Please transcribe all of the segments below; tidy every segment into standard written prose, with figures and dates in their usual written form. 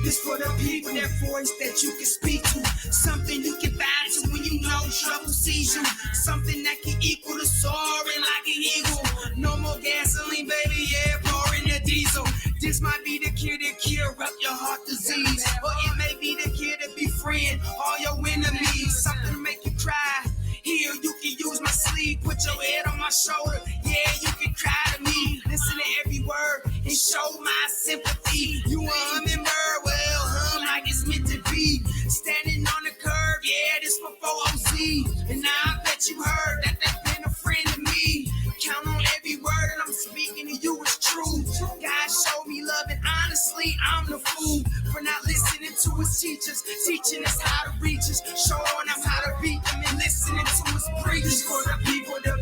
This for the people, that voice that you can speak to. Something you can vibe to when you know trouble sees you. Something that can equal the soaring like an eagle. No more gasoline, baby, yeah, pouring the diesel. This might be the cure to cure up your heart disease. Or it may be the cure to befriend all your enemies. Something to make you cry. Here, you can use my sleeve, put your head on my shoulder. Yeah, you can cry to me. Listen to every word and show my sympathy. You a hummingbird, well, hum like it's meant to be. Standing on the curb, yeah, this for 4OZ. And now I bet you heard that that's been a friend to me. Count on every word that I'm speaking to you is true. God showed me love, and honestly, I'm the fool for not listening to his teachers, teaching us how to reach us, showing us how to beat them, and listening to his preachers. For the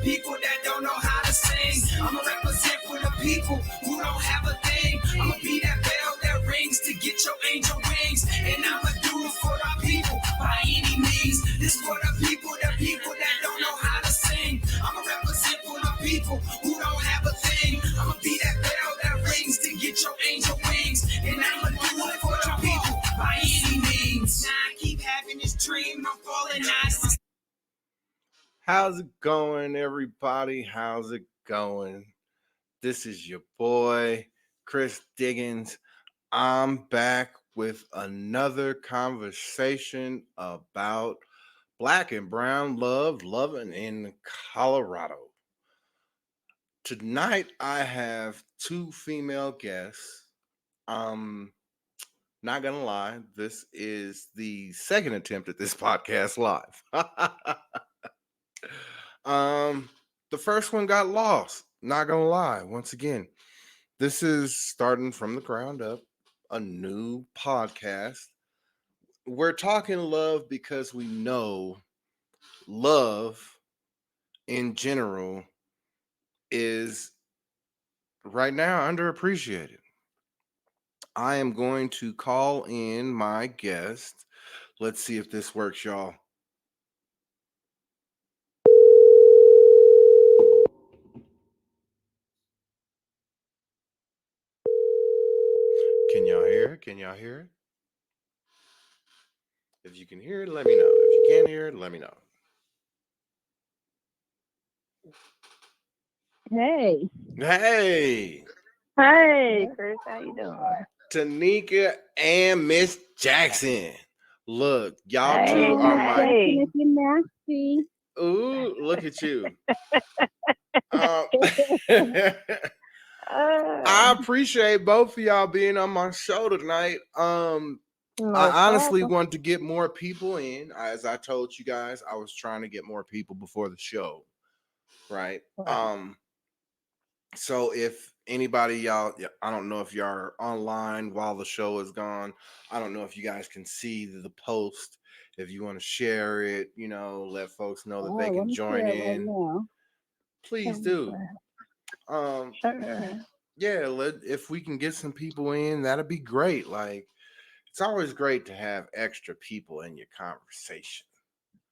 people that don't know how to sing, I'ma represent for the people who don't have a thing. I'ma be that bell that rings to get your angel wings, and I'ma do it for the people by any means. This for the people that don't know how to sing. I'ma represent for the people who don't have a thing. I'ma be that bell that rings to get your angel wings, and I'ma do it for the people by any means. Now I keep having this dream, I'm falling nice. How's it going, everybody? How's it going? This is your boy, Chris Diggins. I'm back with another conversation about Black and brown love, loving in Colorado. Tonight, I have two female guests. Not gonna lie, this is the second attempt at this podcast live. The first one got lost. Not gonna lie. Once again, this is starting from the ground up, a new podcast. We're talking love because we know love in general is right now underappreciated. I am going to call in my guest. Let's see if this works, y'all. Can y'all hear it? Can y'all hear it? If you can hear it, let me know. If you can't hear it, let me know. Hey. Hey, Hey, Chris, how you doing? Tanika and Miss Jackson. Look, y'all Hey, two are my. hey. If you're nasty. Ooh, look at you. Um, I appreciate both of y'all being on my show tonight. No I honestly problem. want to get more people in. As I told you guys, I was trying to get more people before the show, right? Right. So if anybody y'all, I don't know if y'all are online while the show is gone. I don't know if you guys can see the post. If you want to share it, let folks know that they Oh, let can me join share it right in. now. Please do. Um, Sure. yeah, if we can get some people in, that'd be great. Like, it's always great to have extra people in your conversation.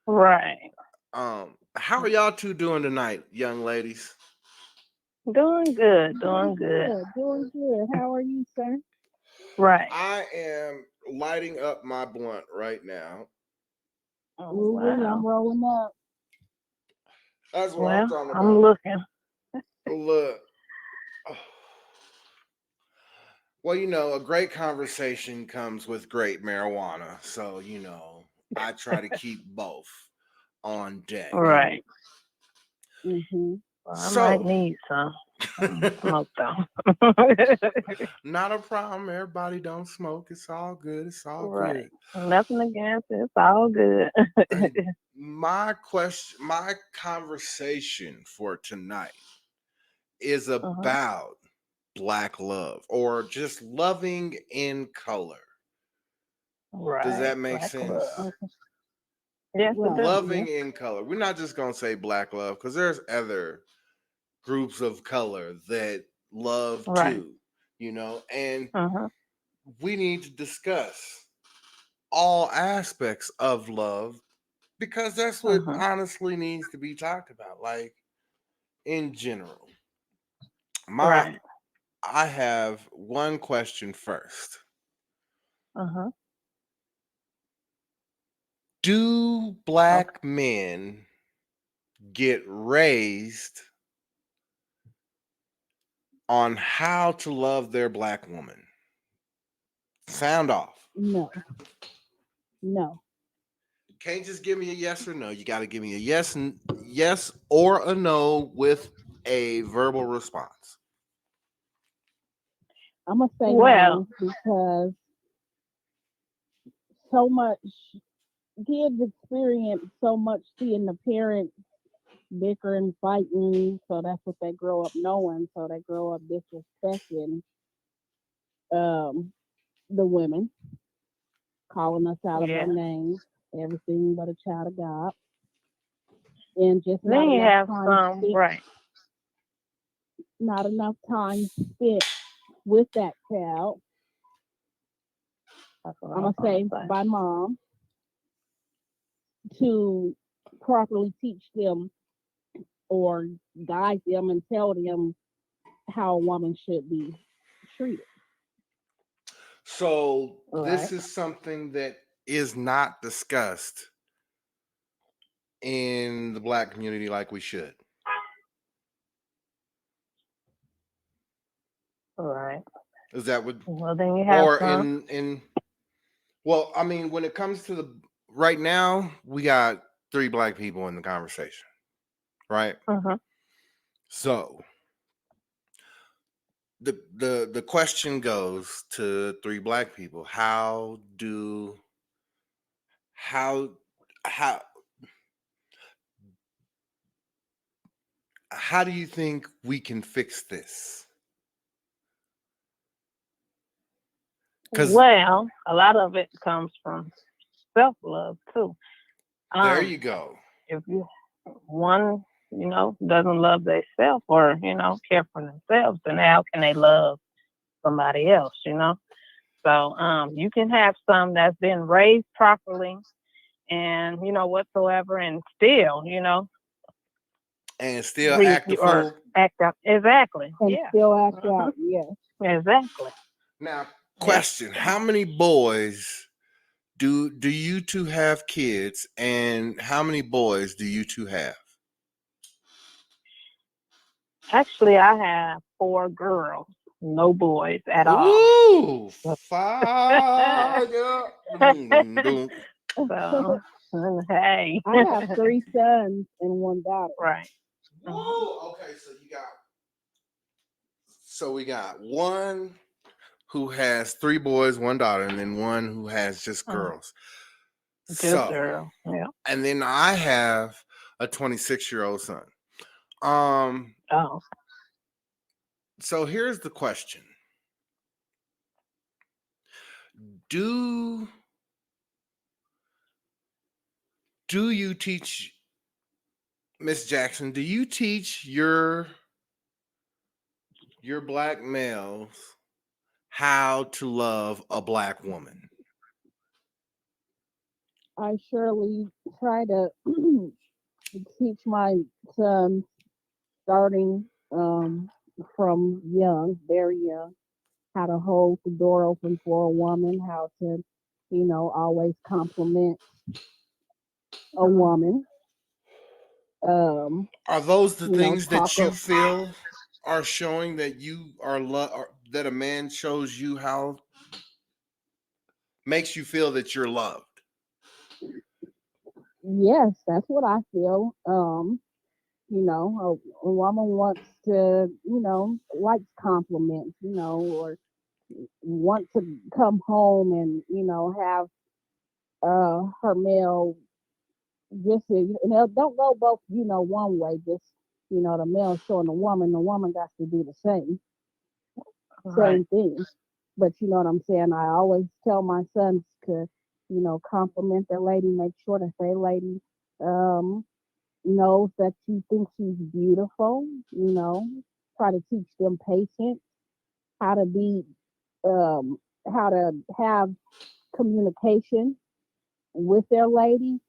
Right. How are y'all two doing tonight, young ladies? Doing good. Doing good. Doing good. How are you, sir? Right. I am lighting up my blunt right now. Oh, Ooh, I'm wow. rolling up. That's what I'm Well, talking I'm about. looking. Look. Well, a great conversation comes with great marijuana. So, I try to keep both on deck. Right. Mm-hmm. Well, I might So, need some smoke though. not a problem. Everybody don't smoke. It's all good. It's all Right. good. Nothing against it. It's all good. My conversation for tonight is Uh-huh. about Black love or just loving in color. Does Right. that make Black sense? love. Yes, it Right. does. Loving in color. We're not just going to say Black love because there's other groups of color that love Right. too, and Uh-huh. we need to discuss all aspects of love because that's what Uh-huh. honestly needs to be talked about, like in general. my Right. I have one question first. Uh-huh. Do Okay. black men get raised on how to love their black woman? Sound off. No, no. Can't just give me a yes or no. You got to give me a yes or a no with a verbal response. I'm gonna say Well, no because so much kids experience so much seeing the parents bicker and fighting, so that's what they grow up knowing. So they grow up disrespecting um the women, calling us out of our yeah. names, everything but a child of God, and just Then you have some, right. not enough time spent with that child. That's what I I'm was gonna gonna say say. by mom to properly teach them or guide them and tell them how a woman should be treated. So Right. this is something that is not discussed in the black community like we should. Right. Is that what Well, then you have or some. in well, I mean, when it comes to the right now, we got 3 black people in the conversation, right? Uh-huh. So the question goes to 3 black people. How how how do you think we can fix this? Because Well, a lot of it comes from self-love too. there Um, you go. if you one, doesn't love themselves or, care for themselves, then how can they love somebody else? So you can have some that's been raised properly and, whatsoever, and still, And still read act a or fool. act out. Exactly. And Yeah. still act Hmm. out, yes. Exactly. Now, Yeah. question: So, how many boys do you two have kids, and how many boys do you two have? actually, I have 4 girls, no boys at all. Ooh, So, fire! Doom, doom. hey. I have 3 sons and 1 daughter. Right. Mhm. Woo! Okay, so we got one who has 3 boys, 1 daughter, and then one who has just Mm. girls. Just So, girl. Yeah. and then I have a 26-year-old son. Um, Oh. so here's the question. Do do you teach Miss Jackson, do you teach your black males how to love a black woman? I surely try to teach my sons starting from young, very young, how to hold the door open for a woman, how to, always compliment a woman. Um, Are those the things talk that you up. feel are showing that you are that a man shows you how makes you feel that you're loved? Yes, that's what I feel. A woman wants to, likes compliments, or want to come home and, have her male just don't go both, one way, just the male showing the woman got to do the Right. same thing. But you know what I'm saying? I always tell my sons to, compliment their lady, make sure that their lady um knows that you think she's beautiful, try to teach them patience, how to be how to have communication with their lady,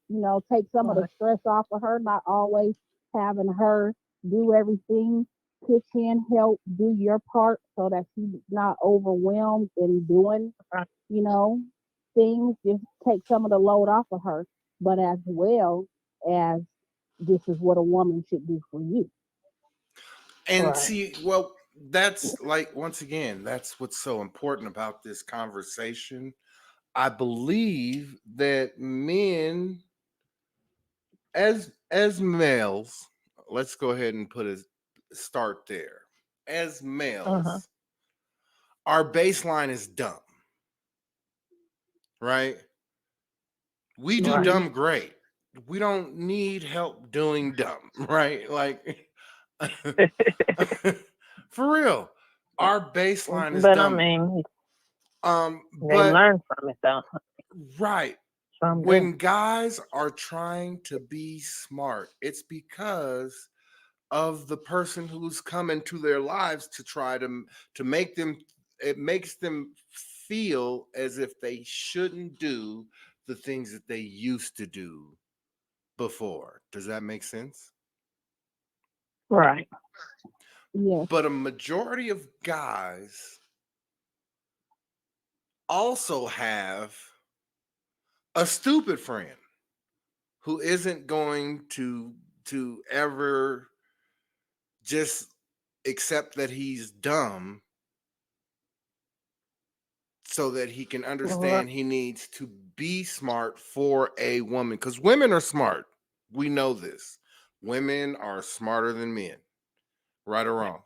take some of the Right. stress off of her, not always having her do everything, pitch in, help, do your part so that she's not overwhelmed in doing, Right. you know. things, just take some of the load off of her, but as well as this is what a woman should do for you. And Right. see, well, that's like, once again, that's what's so important about this conversation. I believe that men, as males, let's go ahead and put a start there. As Uh-huh. males, our baseline is dumb, right? We do Right. Hmm. dumb great. We don't need help doing dumb, right? Like, for real, our baseline is But I dumb. mean, they But learn from it though. right, Some do. when guys are trying to be smart, it's because of the person who's come into their lives to try to make them, it makes them feel as if they shouldn't do the things that they used to do before. Does that make sense? Right. Yes. But a majority of guys also have a stupid friend who isn't going to ever just accept that he's dumb so that he can Right. understand he needs to be smart for a woman, because women are smart. We know this. Women are smarter than men, right or wrong.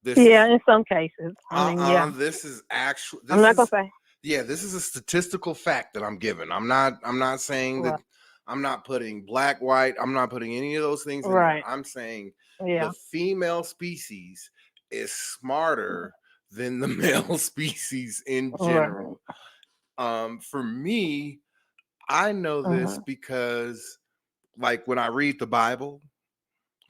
This Yeah, is in some cases. I mean, yeah. this is actual, I'm this not gonna is, say. yeah, this is a statistical fact that I'm giving. I'm not saying that, Right. I'm not putting black, white, I'm not putting any of those things in there. Right. I'm saying the Yeah. female species is smarter than the male species in Right. general. For me, I know this Uh-huh. because, like, when I read the Bible,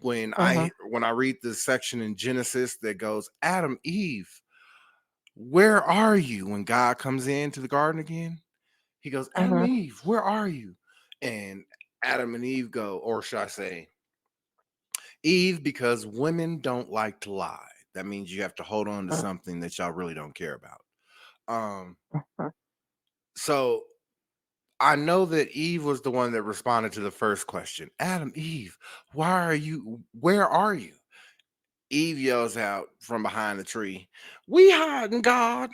Uh-huh. when I read the section in Genesis that goes, Adam, Eve, where are you? When God comes into the garden again, he goes, Adam, Uh-huh. Eve, where are you? And Adam and Eve go, or should I say Eve, because women don't like to lie. That means you have to hold on to something that y'all really don't care about. Um, Uh-huh. so I know that Eve was the one that responded to the first question. Adam, Eve, where are you? Eve yells out from behind the tree, we hiding, God.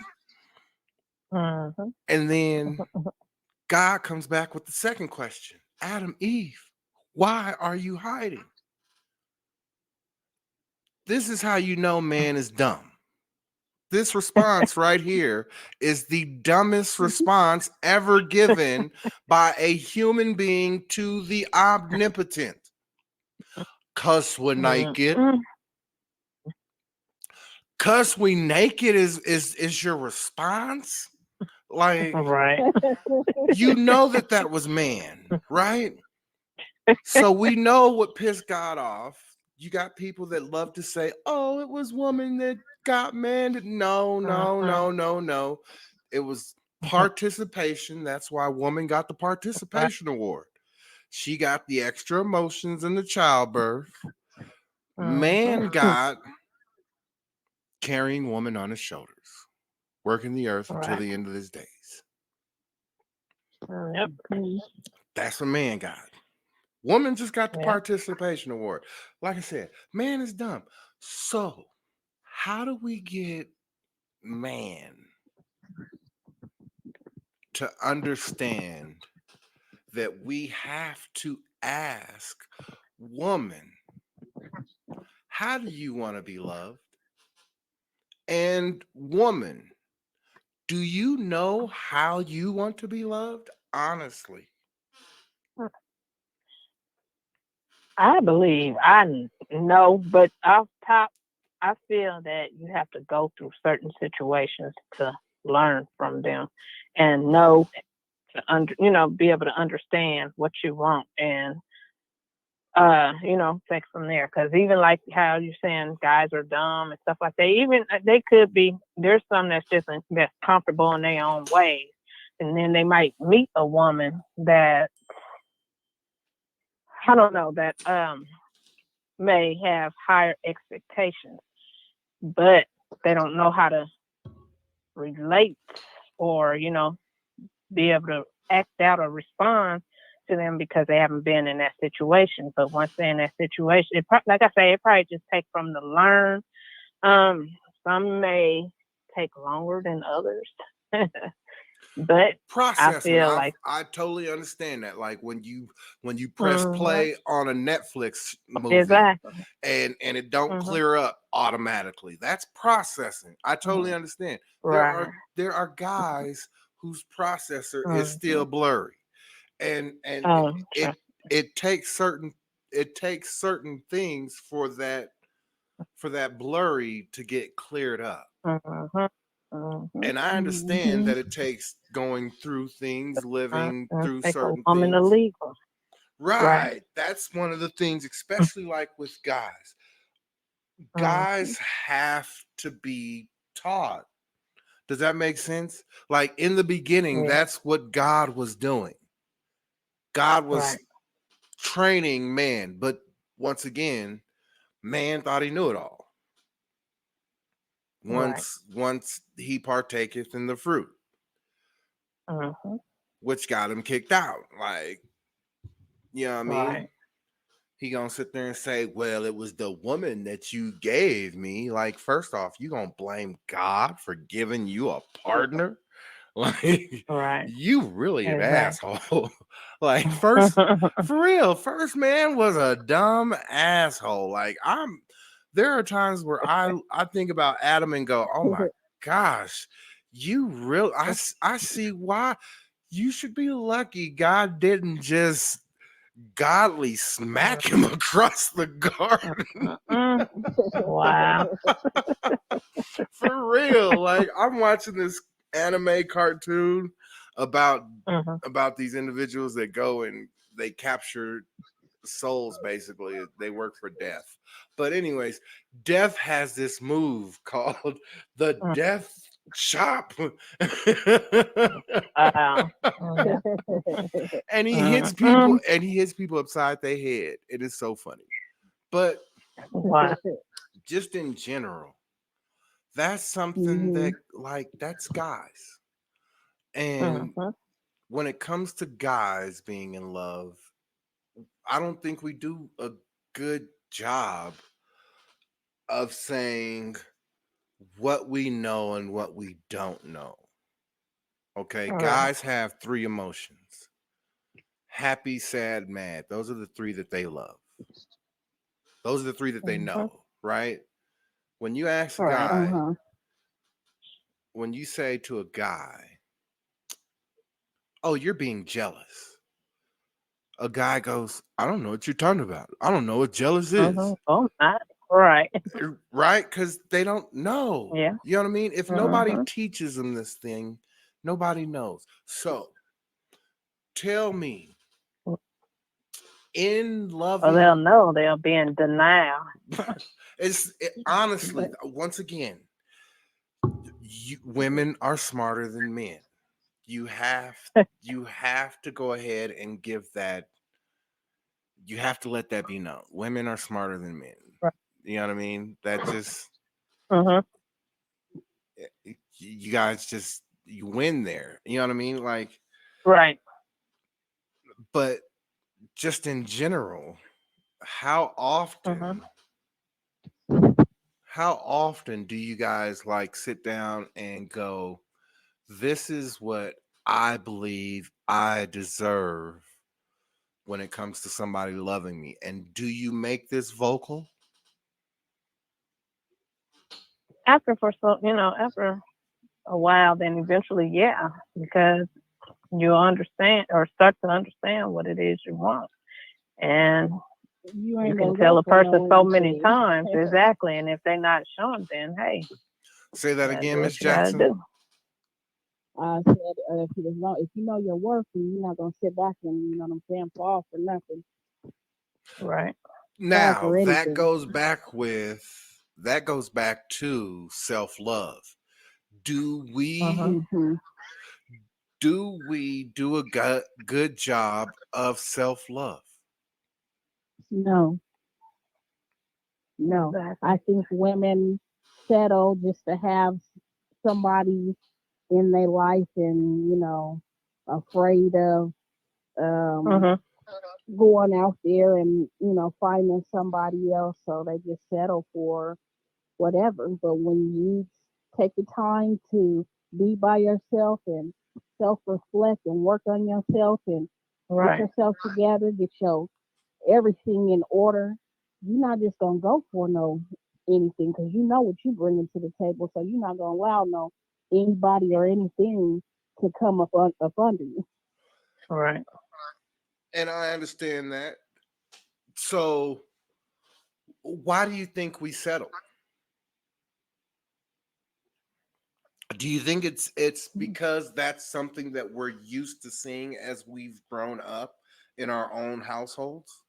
Uh-huh. And then God comes back with the second question. Adam, Eve, why are you hiding? This is how you know man is dumb. This response right here is the dumbest response ever given by a human being to the omnipotent. Cause we're naked. Mm-mm. Cause we naked is your response? Like, Right. you know that was man, right? So we know what pissed God off. You got people that love to say, "Oh, it was woman that got man." No, no, Uh-huh. no, no, no. It was participation. That's why woman got the Right. participation award. She got the extra emotions in the childbirth. Man Uh-huh. got carrying woman on his shoulders, working the earth until Right. the end of his days. Yep. Mhm. That's what man got. Woman just got the Yep. participation award. Like I said, man is dumb. So, how do we get man to understand that we have to ask woman, how do you want to be loved? And woman, do you know how you want to be loved? Honestly. I believe know, but off top, I feel that you have to go through certain situations to learn from them and know be able to understand what you want and take from there. Because even like how you're saying guys are dumb and stuff like that, even they could be. There's some that's comfortable in their own ways, and then they might meet a woman that I don't know that may have higher expectations, but they don't know how to relate or be able to act out or respond to them because they haven't been in that situation. But once they're in that situation, like I say, it probably just takes from to learn. Um, some may take longer than others, but I Processing. feel I like I totally understand that. Like when you press hmm play on a Netflix movie exactly. and it don't Hmm. clear up automatically. That's processing. I totally understand. Right. There are guys whose processor is Hmm. still blurry. And Oh, it trust. it takes certain things for that blurry to get cleared up. Hmm. Hmm. And I understand Mhm. that it takes going through things, living through Take a certain woman to things. legal. Right. Right. That's one of the things, especially like with guys. Hmm. Guys have to be taught. Does that make sense? Like in the beginning, Yeah. that's what God was doing. God Right. was training man, but once again, man thought he knew it all. Right. Once he partaketh in the fruit, Hmm. which got him kicked out. Like, you know what I mean? Right. He gonna sit there and say, "Well, it was the woman that you gave me." Like, first off, you gonna blame God for giving you a partner? Like, Right. you really an Exactly. asshole. Like, first, for real, first man was a dumb asshole. Like, there are times where I think about Adam and go, "Oh my gosh, you really I see why you should be lucky God didn't just godly smack him across the garden." Mm. Wow. For real. Like I'm watching this anime cartoon about Hmm. about these individuals that go and they capture souls basically. They work for death. But anyways, death has this move called the death chop. Wow. Yeah. And Mm-hmm. he hits people upside their head. It is so funny. But Wow. just in general, that's something that Mhm. like that's guys. And Mm-hmm. when it comes to guys being in love, I don't think we do a good job of saying what we know and what we don't know. Okay, Right. guys have three emotions: happy, sad, mad. Those are the three that they love. Those are the three that they Mm-hmm. know, right? When you ask a Right. guy, Uh-huh. when you say to a guy, "Oh, you're being jealous," a guy goes, "I don't know what you're talking about. I don't know what jealous Mm-hmm. is." Oh my. Right. Right? Because they don't know. Yeah. You know what I mean? If nobody Mm-hmm. teaches them this thing, nobody knows. So tell me, in Well, they'll loving, know. They'll be in denial. honestly, once again, women are smarter than men. You have you have to go ahead and give that. You have to let that be known. Women are smarter than men. Right. You know what I mean? That just Mm-hmm. you guys just you win there. You know what I mean? Like, Right. but just in general, how Mm-hmm. often how often do you guys like sit down and go, this is what I believe I deserve when it comes to somebody loving me? And do you make this vocal? After for so after a while, then eventually, yeah, because you understand or start to understand what it is you want, and You you ain't can gonna tell go a for person no so many anything. times exactly, and if they're not showing, then hey, Say that yeah, do again, what Miss you gotta Jackson. do. I said, if you know your worth, then you're not gonna sit back and you know what I'm saying, fall for nothing, Right. fall Now for anything. that goes back to self-love. Do Mm-hmm. we Hmm. do a good job of self-love? No, no. Exactly. I think women settle just to have somebody, in their life and, afraid of um, Mhm. going out there and, finding somebody else. So they just settle for whatever. But when you take the time to be by yourself and self reflect and work on yourself and get Right. yourself together, get your everything in order, you're not just gonna go for no anything because you know what you bringing to the table. So you're not gonna allow no anybody or anything to come up under you. Right. And I understand that. So why do you think we settle? Do you think it's because that's something that we're used to seeing as we've grown up in our own households?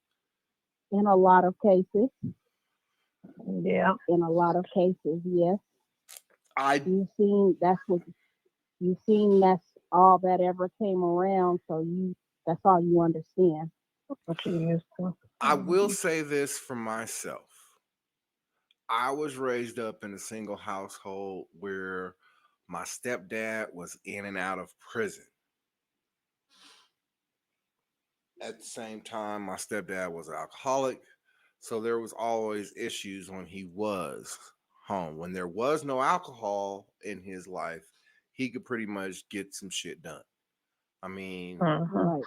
In a lot of cases, Yeah. yes. I You've seen that's all that ever came around, so that's all you understand. What you used to. I will say this for myself. I was raised up in a single household where my stepdad was in and out of prison. At the same time, my stepdad was an alcoholic, so there was always issues when he was home. When there was no alcohol in his life, he could pretty much get some shit done. I mean, Mhm. Right.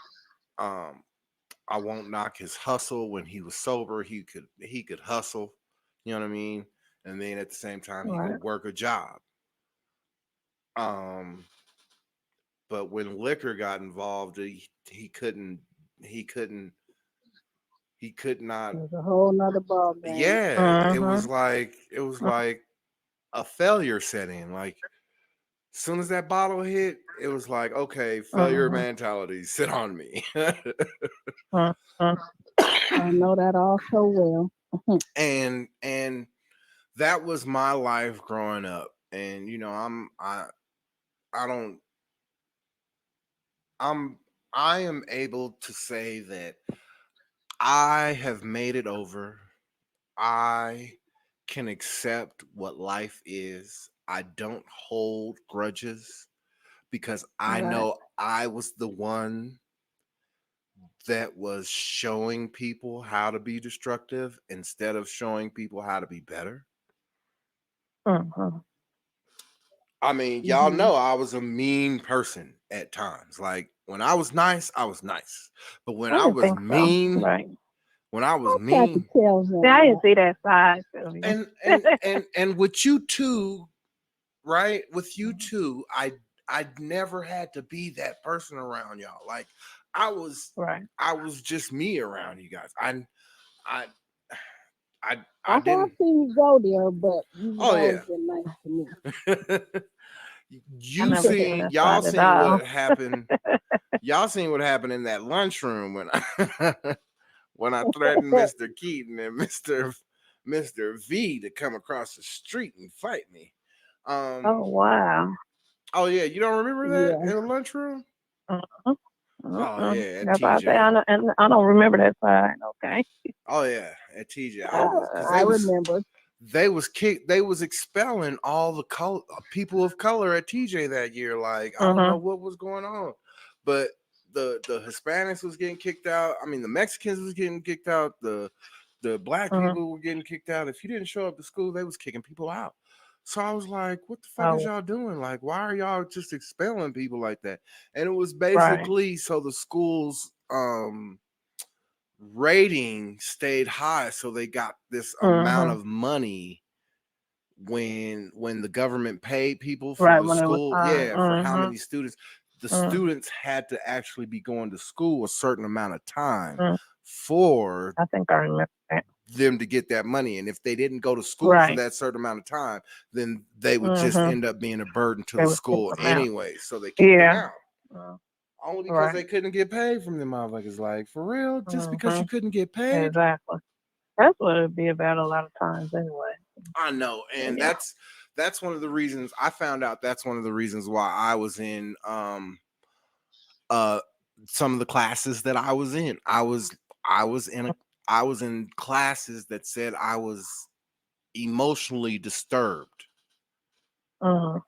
um, I won't knock his hustle. When he was sober, he could hustle. You know what I mean? And then at the same time, he Right. could work a job. Um, but when liquor got involved, he couldn't he couldn't he could not. It was a whole nother ball game. Yeah, Mhm. it was like a failure setting. Like as soon as that bottle hit, it was like, okay, failure Mhm. mentality, sit on me. Mhm. I know that all so well. and that was my life growing up. And I don't I'm I am able to say that I have made it over. I can accept what life is. I don't hold grudges because I Right. know I was the one that was showing people how to be destructive instead of showing people how to be better. Mhm. I mean, y'all Hmm. know I was a mean person at times. Like when I was nice, I was nice. But when I I didn't was think so. mean, Right. when I was I tried to mean, tell See, him I that. didn't see that side of you. and with you too, right? With you too, I never had to be that person around y'all. Like I was Right. I was just me around you guys. I I I have didn't. seen you go there, but you've Oh always yeah. been nice to me. I you never seen seen that y'all side at seen all. what happened. Y'all seen what happened in that lunchroom when I when I threatened Mr. Keaton and Mr. V to come across the street and fight me. Um Oh wow. oh yeah, you don't remember that Yeah. in the lunchroom? Mhm. Oh Mhm. yeah, at That's why I say TJ. I don't remember that side. Okay. Oh yeah, at TJ. I was because I remember. they was expelling all the people of color at TJ that year. Like I don't know Mhm. what was going on, but the Hispanics was getting kicked out. I mean, the Mexicans was getting kicked out. The black Mhm. people were getting kicked out. If you didn't show up to school, they was kicking people out. So I was like, what the fuck is Oh y'all doing? Like, why are y'all just expelling people like that? And it was right. basically so the schools rating stayed high, so they got this amount Mhm. of money when the government paid people for Right the when it was school, time. yeah, for how Mhm. many students. The Mhm. students had to actually be going to school a certain amount of time Mhm. for I think I remember that. them to get that money, and if they didn't go to school for Right. that certain amount of time, then they would just Mhm. end up being a burden to They the would kick school them out. anyway, so they kicked them Yeah. out Mm, only because right. they couldn't get paid from them motherfuckers. Like, for real, just because you Mhm. couldn't get paid. Exactly. That's what it'd be about a lot of times anyway. I know, But and yeah. that's one of the reasons I found out. That's one of the reasons why I was in uh some of the classes that I was in. I was in a I was in classes that said I was emotionally disturbed. Mhm.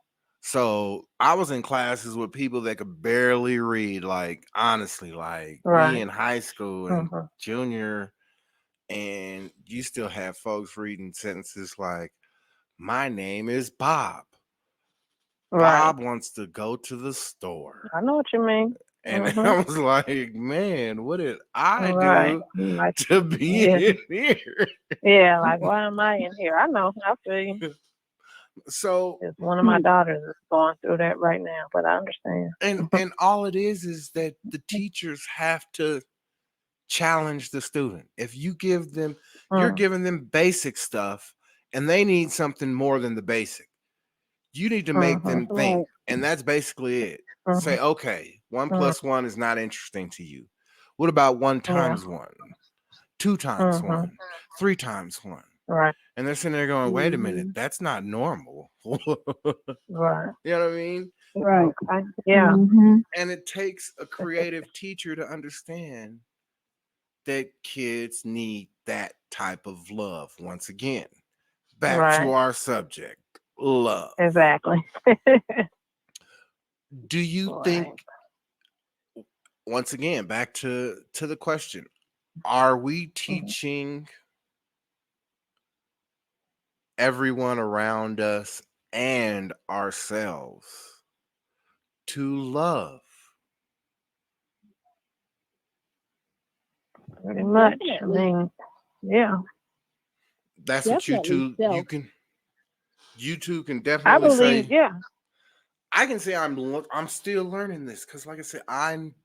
So I was in classes with people that could barely read, like honestly, like me Right. in high school and Mhm. junior, and you still have folks reading sentences like, "My name is Bob. Right. Bob wants to go to the store." I know what you mean. And Mhm. I was like, man, what did I Right. do Like, to be yeah, in here? yeah. Like, why am I in here? I know. I feel you. So, It's one of my daughters is going through that right now, but I understand. and all it is that the teachers have to challenge the student. If you give them, you're Mm. giving them basic stuff and they need something more than the basic. You need to make Mhm. them think. Right. And that's basically it. Say, Mhm. okay, one Mm. plus one is not interesting to you. What about one Yeah. times one, two times Mhm. one, three times one? Right. And they're sitting there going, wait a minute, Mm-hmm. that's not normal. You Right. know what I mean? Right. Okay. Yeah. Mm-hmm. And it takes a creative teacher to understand that kids need that type of love. Once again, back to Right. our subject, love. Exactly. Do you think, Right. once again, back to the question, are we Mhm. teaching everyone around us and ourselves to love? Pretty much. I Definitely. mean, yeah. That's what Definitely self. you two can I definitely believe, say. yeah. I can say I'm still learning this because, like I said, I'm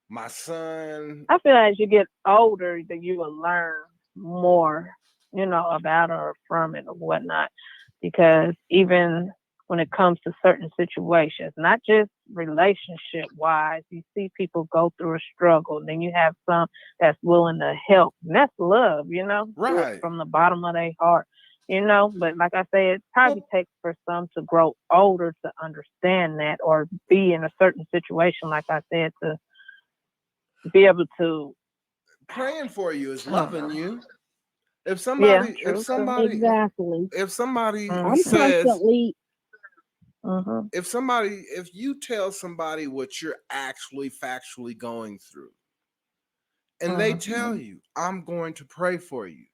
my son. I feel as you get older, that you will learn more, about or from it or whatnot. Because even when it comes to certain situations, not just relationship wise, you see people go through a struggle. Then you have some that's willing to help. And that's love, do it Right. from the bottom of their heart. But like I say, it probably Well, takes for some to grow older to understand that or be in a certain situation, like I said, to be able to, praying for you is I don't loving know. you. If Yeah, somebody, if true too. somebody, Exactly. if somebody I'm Mhm. says, constantly. Mhm. if you tell somebody what you're actually factually going through, and they Mhm. tell you, "I'm going to pray for you,"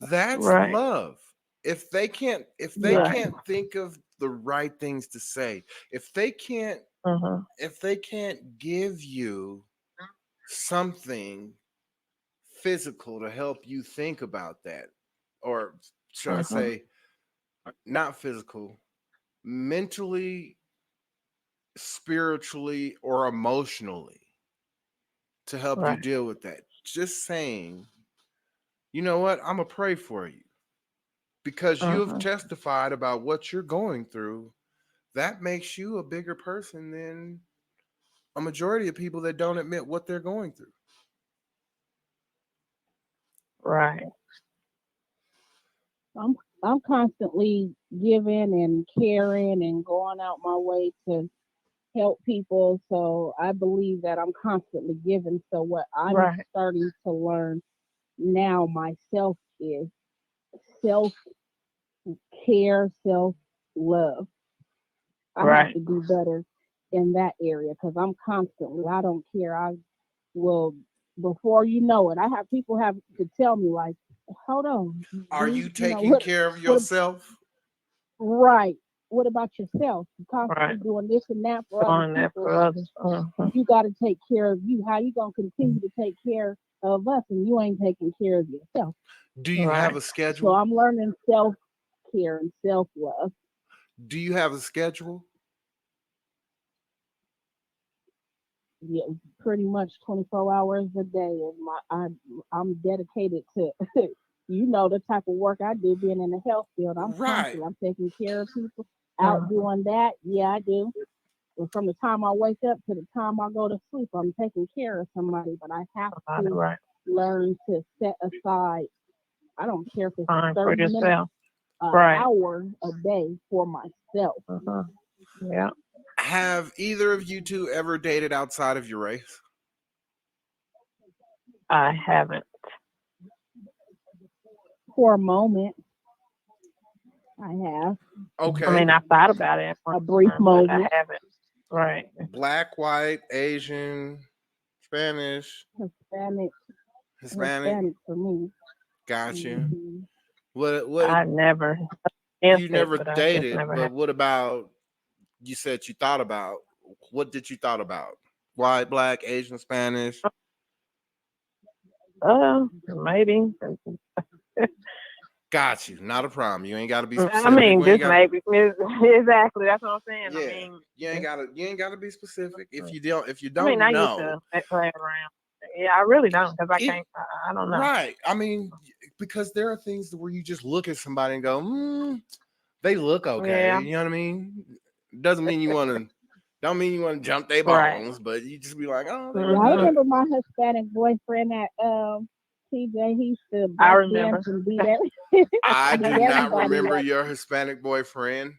that's Right. love. If they Yes. Right. can't think of the right things to say, if they can't Mhm. if they can't give you something physical to help you think about that, or should I Mhm. say, not physical, mentally, spiritually, or emotionally to help you Right. deal with that. Just saying, you know what, I'm gonna pray for you because you have Mhm. testified about what you're going through. That makes you a bigger person than a majority of people that don't admit what they're going through. Right. I'm I'm constantly giving and caring and going out my way to help people. So I believe that I'm constantly giving. So what I'm Right. starting to learn now myself is self care, self love. I have Right. to do better in that area because I'm constantly. I don't care. I will before you know it. I have people have to tell me like, hold on, Are do you you know taking care of what yourself? right? What about yourself? You're constantly Right. doing this and that for other Doing that people. for others. Mhm. You got to take care of you. How you gonna continue to take care of us and you ain't taking care of yourself? Do you have Right. a So schedule? I'm learning self care and self love. Do you have a schedule? Yeah, pretty much 24 hours a day is I'm dedicated to the type of work I do being in the health field. I'm Right. constantly I'm taking care of people out Mhm. doing that. Yeah, I do. And from the time I wake up to the time I go to sleep, I'm taking care of somebody, but I have Got it to right. learn to set aside, I don't care if it's Time for 30 minutes, yourself. an Right. hour a day for myself. Mhm. Yeah. Have either of you two ever dated outside of your race? I haven't. For a moment, I have I Okay. mean, I thought about it at one a brief time, but I moment. haven't. Right. Black, white, Asian, Spanish, Hispanic, Hispanic. Hispanic for me. Got you. Hmm. What I never you answered, never but I just dated, never but had. what about you said you thought about? What did you thought about? White, black, Asian, Spanish. Maybe. Got you. Not a problem. You ain't got to be I specific. mean, We ain't just got. maybe. Exactly. That's what I'm saying. I Yeah, mean, you ain't just, gotta. You ain't gotta be specific. If you I mean, don't I used know, to play around. Yeah, I really don't because I it can't. I don't know. right. I mean, because there are things where you just look at somebody and go, they look okay. Yeah. You know what I mean? Doesn't mean you want to. Don't mean you want to jump their Right. bones, but you just be like, oh, they Yeah, look I Hmm. good. remember my Hispanic boyfriend at TJ. He used to I break dance remember. and beat every, I do beat not everybody remember up. your Hispanic boyfriend.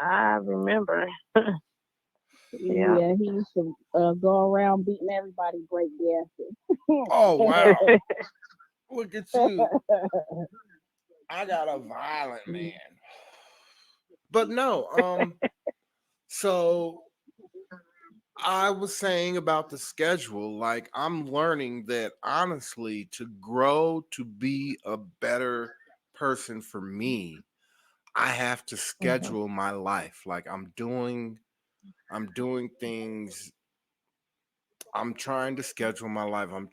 I remember. Yeah. Yeah, he used to go around beating everybody break dancing. Oh wow, look at you! I got a violent man. But no, so I was saying about the schedule, like I'm learning that honestly, to grow to be a better person for me, I have to Mhm. schedule my life. Like I'm doing things. I'm trying to schedule my life. I'm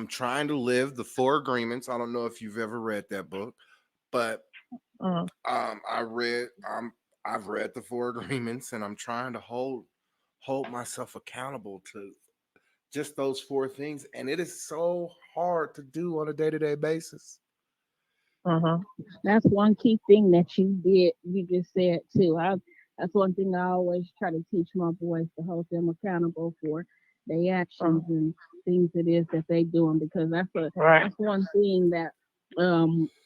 trying to live the four agreements. I don't know if you've ever read that book, but Mhm. I read I've read the four agreements and I'm trying to hold myself accountable to just those four things. And it is so hard to do on a day-to-day basis. Mhm. That's one key thing that you did. You just said too. That's one thing I always try to teach my boys to hold them accountable for their actions Mhm. and things it is that they doing because Right. that's one thing that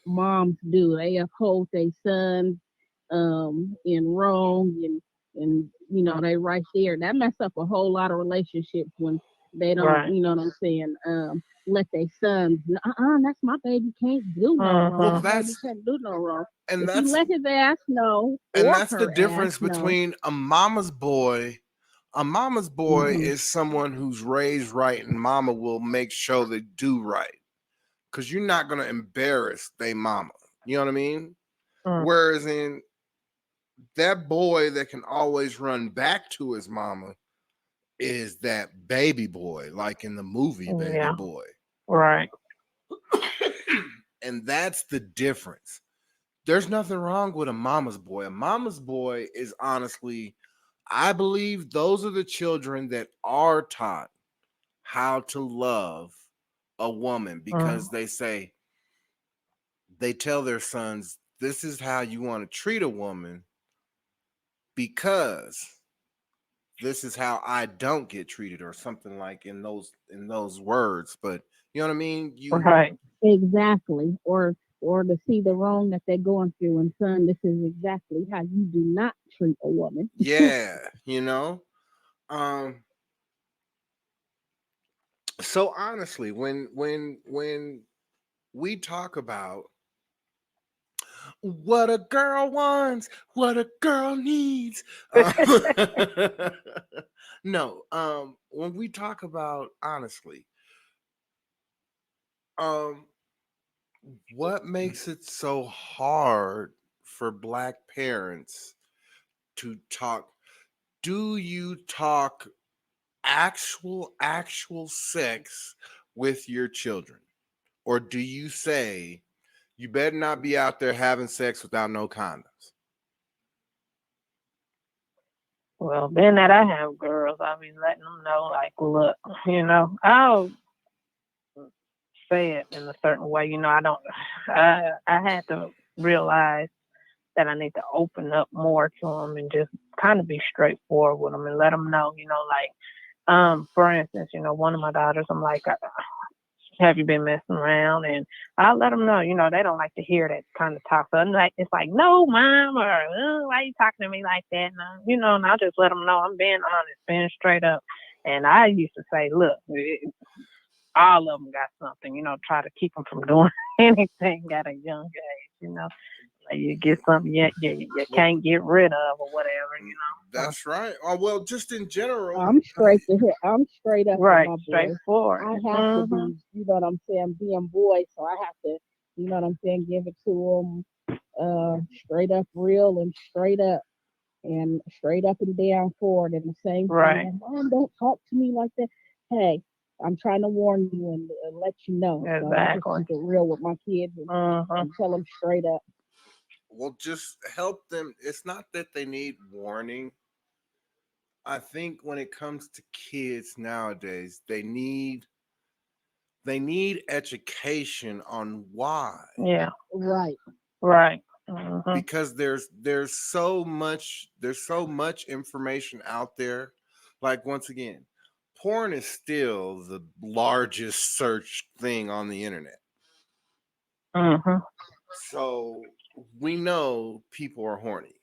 moms do. They uphold their sons in wrong and they right there. That mess up a whole lot of relationships when they don't. Right. You know what I'm saying? Let their sons, that's my baby can't do no wrong. Well, Mhm. My baby that's can't do no wrong. and If you that's let his ass know and or that's the her ass difference know, between a mama's boy. A mama's boy hmm is someone who's raised right, and mama will make sure they do right. Cause you're not gonna embarrass they mama. You know what I mean? Mhm. Whereas in that boy that can always run back to his mama is that baby boy, like in the movie Baby Yeah. Boy. Right. And that's the difference. There's nothing wrong with a mama's boy. A mama's boy is honestly, I believe those are the children that are taught how to love a woman because Mhm. they tell their sons, this is how you want to treat a woman because this is how I don't get treated or something like in those words. But you know what I mean? Right. exactly, or to see the wrong that they're going through, and son, this is exactly how you do not treat a woman. Yeah, you know. Um so honestly, when we talk about what a girl wants, what a girl needs. Um, no, when we talk about honestly, um, what makes it so hard for black parents to talk? Do you talk actual sex with your children? Or do you say you better not be out there having sex without no condoms? Well, being that I have girls, I'll be letting them know, like, look, I'll say it in a certain way. I don't. I had to realize that I need to open up more to them and just kind of be straightforward with them and let them know, like, for instance, one of my daughters, I'm like, have you been messing around? And I'll let them know, they don't like to hear that kind of talk. So I'm like, it's like, no, mom, or why you talking to me like that? And, and I'll just let them know I'm being honest, being straight up. And I used to say, look, all of them got something, try to keep them from doing. anything at a young age, Like you get something you Well, can't get rid of or whatever, So, that's right. Oh, well, just in general. I'm straight to hit. I'm straight up with right, my boys. straightforward. I have to Mhm. be, you know what I'm saying, being boys. So I have to, you know what I'm saying, give it to them, straight up, real and straight up and down forward. And the same thing. Right. Mom, don't talk to me like that. Hey, I'm trying to warn you and let you know. So I just Exactly. keep it real with my kids Mhm. and tell them straight up. Well, just help them. It's not that they need warning. I think when it comes to kids nowadays, they need education on why, Yeah. Right. Right. Mhm. because there's so much information out there. Like, once again, porn is still the largest search thing on the internet. Mhm. So we know people are horny.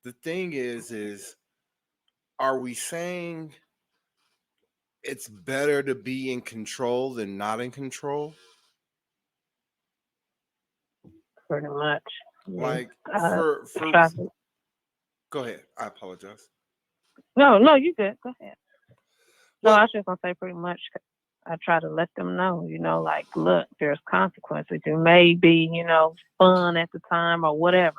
The thing is are we saying it's better to be in control than not in control? Pretty much. Yeah. Like, Uh, for try to. go ahead. I apologize. No, no, you good. Go ahead. No, I Well, was just gonna say pretty much. I try to let them know, like, look, there's consequences. It may be, fun at the time or whatever,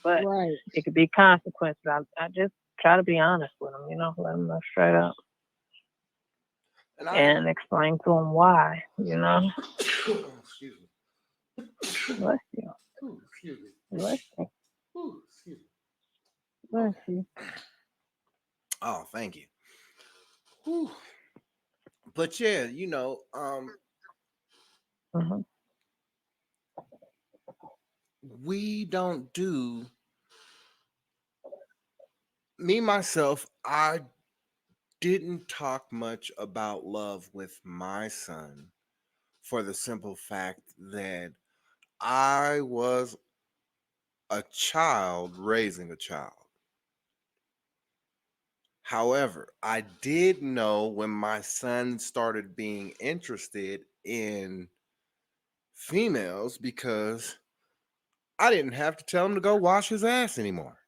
but Right. it could be consequences. I just try to be honest with them, let them know straight up and I and explain to them why. excuse me. Bless you. Ooh, excuse me. Bless you. Ooh, excuse me. Bless Okay. you. Oh, thank you. Whew. But yeah, Hmm. we don't do me myself. I didn't talk much about love with my son for the simple fact that I was a child raising a child. However, I did know when my son started being interested in females because I didn't have to tell him to go wash his ass anymore.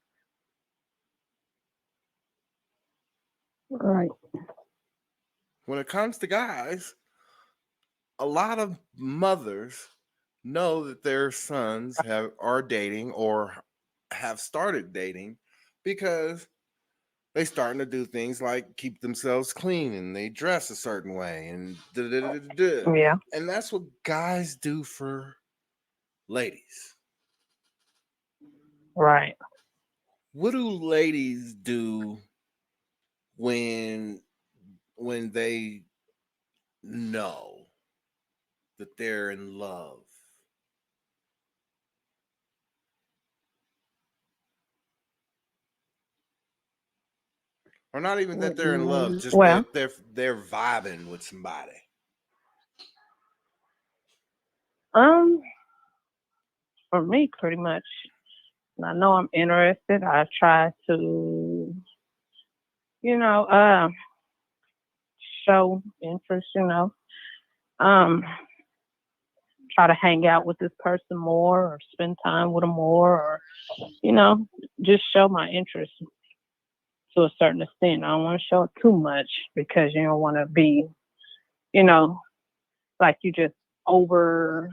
Right. When it comes to guys, a lot of mothers know that their sons are dating or have started dating because they starting to do things like keep themselves clean and they dress a certain way and da, da, da, da, da. Yeah. And that's what guys do for ladies. Right. What do ladies do when they know that they're in love? Or not even that What they're do in love, ladies? just Well, that they're vibing with somebody. um, for me, pretty much, I know I'm interested. I try to, you know, uh, show interest. Um, try to hang out with this person more or spend time with them more or, you know, just show my interest to a certain extent. I don't want to show it too much because you don't want to be, you know, like you just over,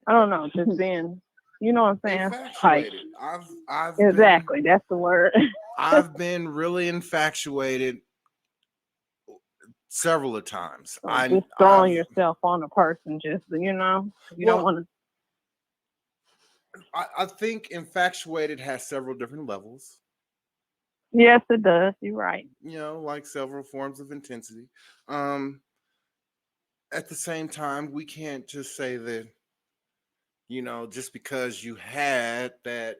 I don't know, just being, you know what I'm saying? Like, Infatuated. I've been exactly, that's the word. I've been really infatuated several of times. Or I just throwing I've yourself on a person, just, you don't well, want to. I think infatuated has several different levels. Yes, it does. You're right. Like several forms of intensity. Um, at the same time, we can't just say that, just because you had that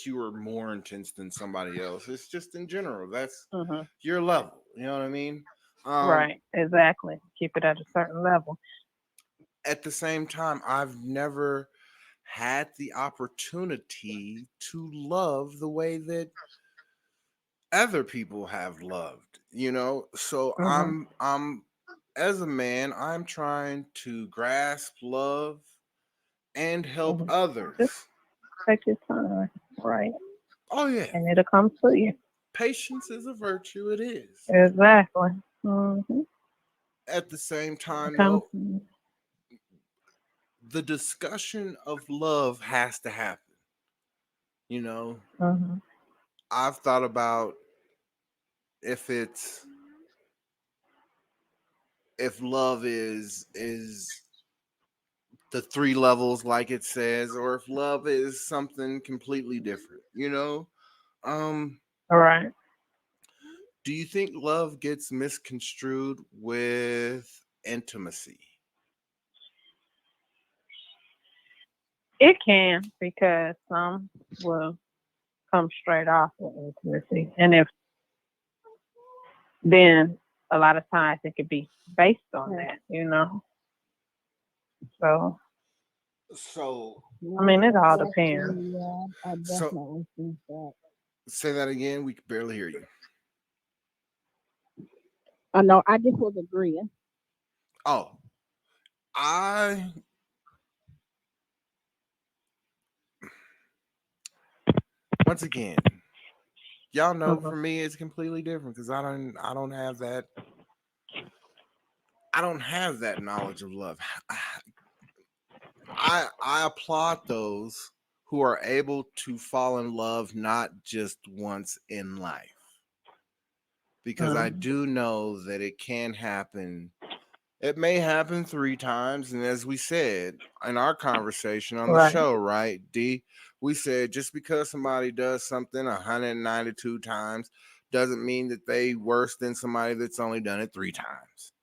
you were more intense than somebody else. It's just in general. That's Hmm. your level. You know what I mean? Um, Right, exactly. Keep it at a certain level. at the same time, I've never had the opportunity to love the way that other people have loved. So Hmm. I'm as a man, I'm trying to grasp love and help Mhm. others. Just take your time, right? Oh yeah, And it'll come to you. patience is a virtue. It is. Exactly. Mm-hmm. At the same It'll time, come though, to you. the discussion of love has to happen. You know, Mm-hmm. I've thought about if it's if love is the three levels like it says, or if love is something completely different. Um, All right. do you think love gets misconstrued with intimacy? It can because some will come straight off with intimacy, and if then a lot of times it could be based on that, So So, I mean, it all That's depends. true, yeah. I so definitely think that. say that again. We can barely hear you. I know. I just was agreeing. Oh, I once again, y'all know Mhm. for me it's completely different because I don't have that. I don't have that knowledge of love. I applaud those who are able to fall in love not just once in life, because I Mhm. do know that it can happen. It may happen 3 times, and as we said in our conversation on the Right. show, right, D, we said just because somebody does something 192 times doesn't mean that they worse than somebody that's only done it 3 times.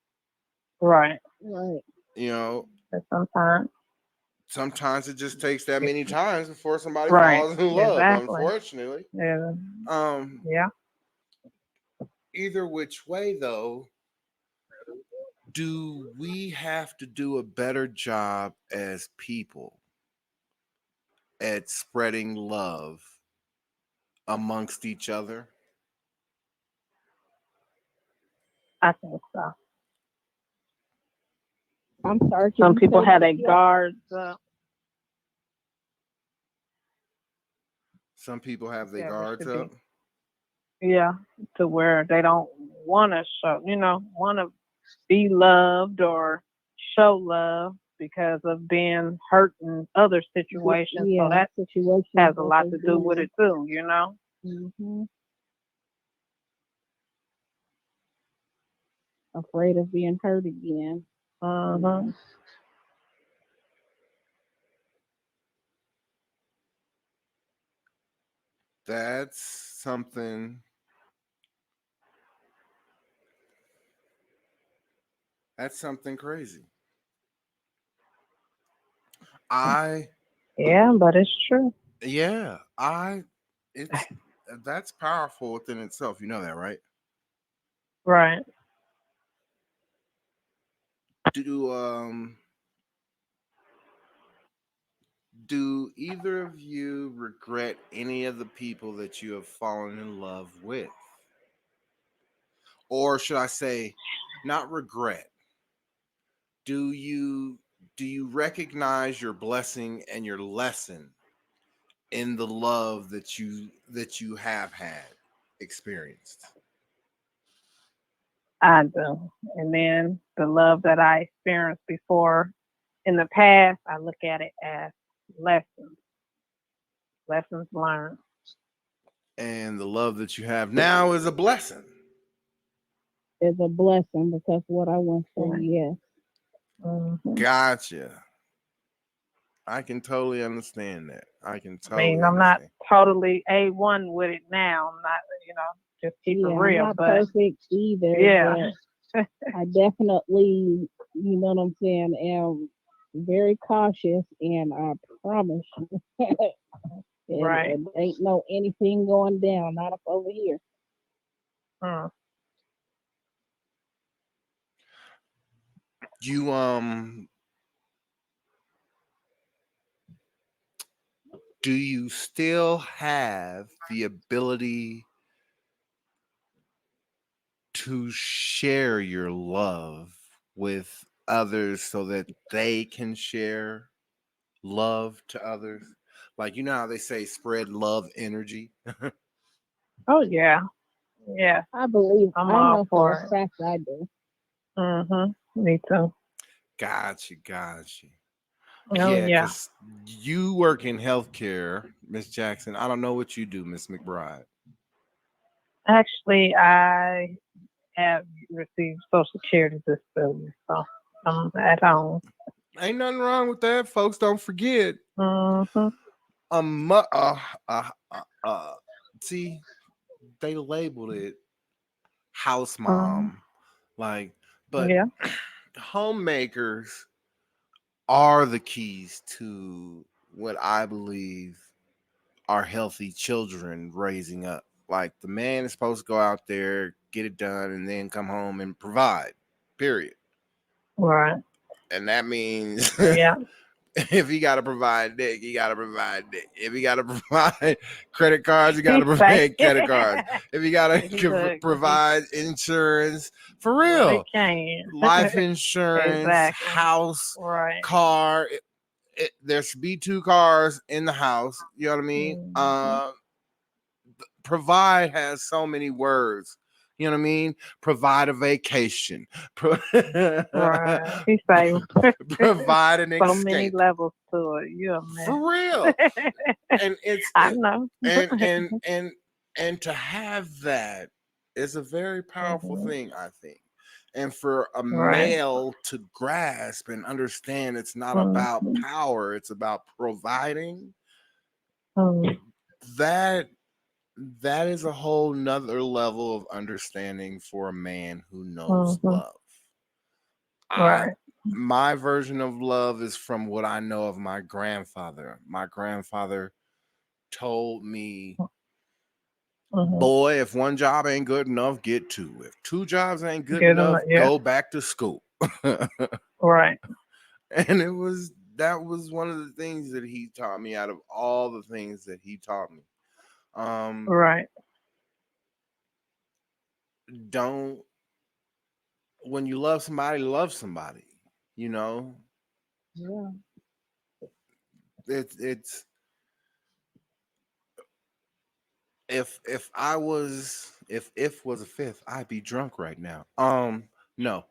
Right. Right. You know, But sometimes. sometimes it just takes that many times before somebody Right. falls in love, Exactly. unfortunately. Yeah. Um, Yeah. either which way though, do we have to do a better job as people at spreading love amongst each other? I think so. I'm sorry. Can Some you people say have that their again? guards up. Some people have their Yeah, there guards should up. be. Yeah, to where they don't want to show, want to be loved or show love because of being hurt in other situations. So Yeah, that situations has a that lot to they've do been with it too. in. Afraid of being hurt again. Uh-huh. That's something. That's something crazy. I Yeah, but it's true. yeah, I it's that's powerful within itself. You know that, right? Right. Do do either of you regret any of the people that you have fallen in love with? Or should I say not regret? Do you do you recognize your blessing and your lesson in the love that you have had experienced? I do. And then the love that I experienced before in the past, I look at it as lessons, lessons learned. And the love that you have now is a blessing. It's a blessing because what I went through, Right. yes. Hmm. Gotcha. I can totally understand that. I can I mean, totally I'm not understand. totally A1 with it now. I'm not, just keep it Yeah, I'm real. not But perfect either, yeah, but I definitely, you know what I'm saying, am very cautious and I promise you, right. it ain't no anything going down, not up over here. Mm. You do you still have the ability to share your love with others so that they can share love to others. Like, you know how they say spread love energy? Oh yeah, yeah. I believe, I'm I all know for a for fact I do. it. Me too. Gotcha. Oh Yeah, yeah. because you work in healthcare, Miss Jackson. I don't know what you do, Miss McBride. Actually, I have received Social Security disability, so I'm at home. Ain't nothing wrong with that, folks. Don't forget. Mm-hmm. A mu- uh, uh, uh, uh, See, they labeled it house Mm-hmm. mom, like, but Yeah. homemakers are the keys to what I believe are healthy children raising up. Like, the man is supposed to go out there, get it done, and then come home and provide. Period. Right. And that means Yeah. if he got to provide dick, he got to provide dick. If he got to provide credit cards, he got to He say provide credit cards. If he got he to look he provide insurance, for really real, can. life insurance, Exactly. house, Right. car. There should be 2 cars in the house. You know what I mean? Mm-hmm. Provide has so many words. You know what I mean? Provide a vacation. Right. He say Provide an so many escape. levels to it. You a For real. mess. And it's I it, know. and to have that is a very powerful Hmm. thing, I think. And for a Right. male to grasp and understand it's not about Mm-hmm. power, it's about providing, Mm-hmm. that that is a whole nother level of understanding for a man who knows Mm-hmm. love. I Right. My version of love is from what I know of my grandfather. My grandfather told me, Mm-hmm. boy, if one job ain't good enough, get two. If 2 jobs ain't good Get him. enough, Yeah. go back to school. Right. And that was one of the things that he taught me out of all the things that he taught me. Um, Right. don't When you love somebody, you know, Yeah. it's if I was if was a fifth, I'd be drunk right now. No.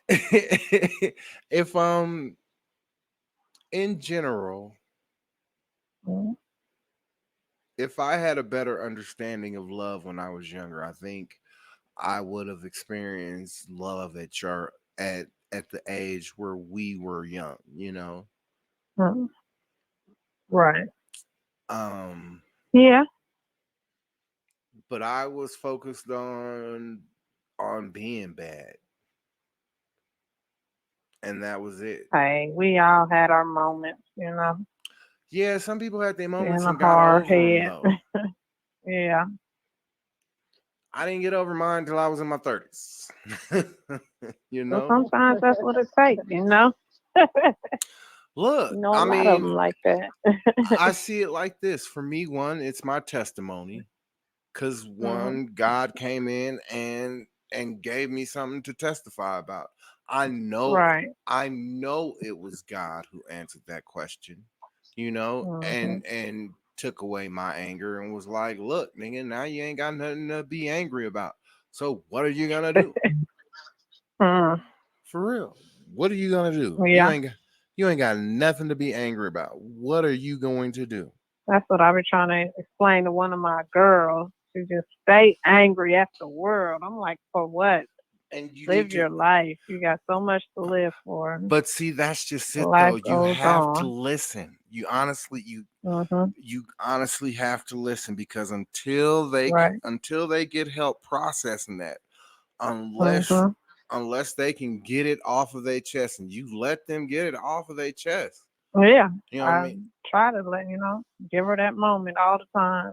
If in general, Mhm. if I had a better understanding of love when I was younger, I think I would have experienced love at the age where we were young, you know. Mhm. Right. Um, Yeah. but I was focused on being bad, and that was it. Hey, we all had our moments, you know, Yeah, some people had their being moments a and got hard over them head. though. Yeah. I didn't get over mine until I was in my 30s. You Well, know? sometimes that's what it takes, you know. Look, You know, a I lot of mean, them like that. I see it like this. For me, one, it's my testimony. Cause Hmm. one, God came in and gave me something to testify about. I know Right. I know it was God who answered that question, you know, Hmm. and took away my anger and was like, look, nigga, now you ain't got nothing to be angry about. So what are you gonna do? Mm. For real. What are you gonna do? Yeah. You ain't got nothing to be angry about. What are you going to do? That's what I be trying to explain to one of my girls. She just stay angry at the world. I'm like, for what? And you Live need to your life. You got so much to live for. But see, that's just it though. Life You goes have to on. listen. Mhm. You honestly have to listen because Right. until they get help processing that, unless Mhm. unless they can get it off of their chest and you let them get it off of their chest. Yeah. You know what I I mean? try to let give her that moment all the time.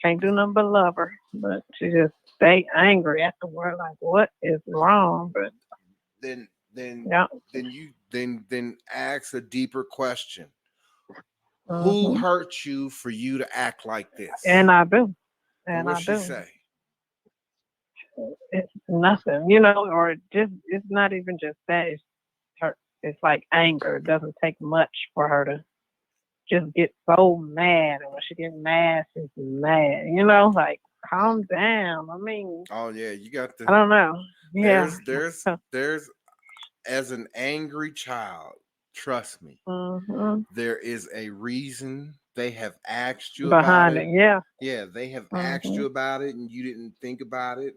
Can't do nothing but love her, but she just stay angry at the world. Like, what is wrong? But Then then yeah. then ask a deeper question. Who Mhm. hurt you for you to act like this? And I do. And And what I she do. say? it's nothing, you know, or just it's not even just that. It's her. It's like anger. It doesn't take much for her to just get so mad, and when she gets mad, she's mad. You know, like calm down. I mean, Oh yeah, you got I the don't know. Yeah. there's as an angry child, trust me, hmm there is a reason they have asked you about Behind it. it, yeah. Yeah, they have asked hmm you about it and you didn't think about it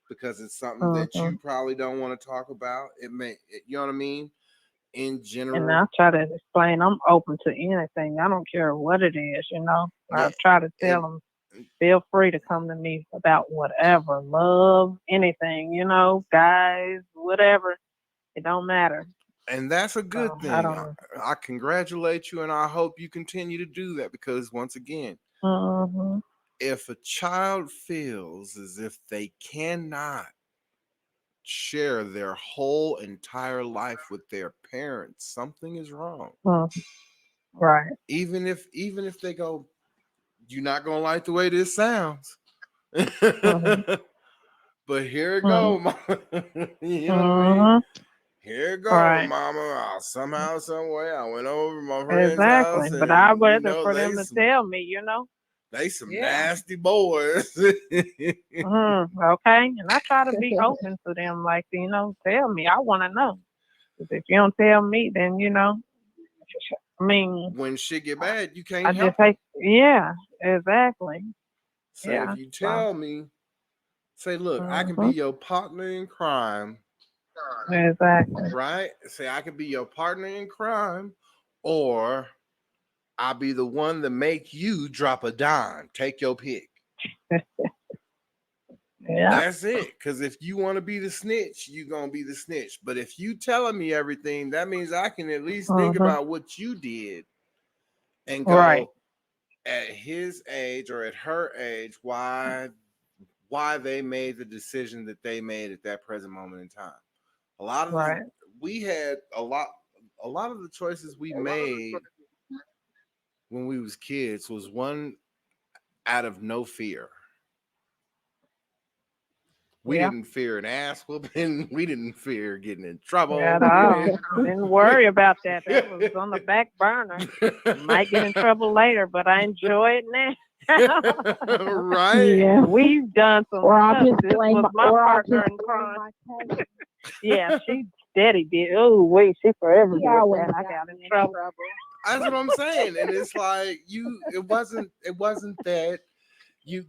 because it's something that hmm you probably don't want to talk about. You know what I mean? In And general, I try to explain I'm open to anything. I don't care what it is, you know. I yeah, try to tell and them, feel free to come to me about whatever, love, anything, you know, guys, whatever. It don't matter. and that's a So good I thing. don't know. I congratulate you and I hope you continue to do that because once again, hmm if a child feels as if they cannot share their whole entire life with their parents, something is wrong. hmm Right. Even if they go, you're not gonna like the way this sounds. hmm But here it hmm go, mama. You know what I mean? hmm Here it go, Right. mama. Somehow, some way, I went over to my friend's Exactly. house, But I'd and rather for them to tell me, you know. they some Yeah. nasty boys. Okay. And I try to be open to them, like, you know, tell me. I want to know. 'Cause if you don't tell me, then, you know, I mean, When shit get bad, you I can't just help it. hate, yeah, exactly. Say if Yeah. you So, tell me, say, look, I can be hmm your partner in crime, exactly. right? Say I can be your partner in crime, or I'll be the one to make you drop a dime. Take your pick. Yeah. That's it. Because if you want to be the snitch, you're gonna be the snitch. But if you telling me everything, that means I can at least think hmm about what you did and Right. go at his age or at her age, why they made the decision that they made at that present moment in time. A lot of the Right. we had a lot of the choices we made when we was kids was one out of no fear. We Yeah. didn't fear an ass whooping. We didn't fear getting in At trouble. We all. didn't. Didn't worry about that. That was on the back burner. Might get in trouble later, but I enjoy it now. Right? Yeah. We've done some Or I'll stuff. just This blame was my, my or I'll partner just in blame crime. my cousin. Yeah, she steady did. Oh, wait, she forever She did always that. I got got me in in trouble. trouble. That's what I'm saying. And it's like it wasn't that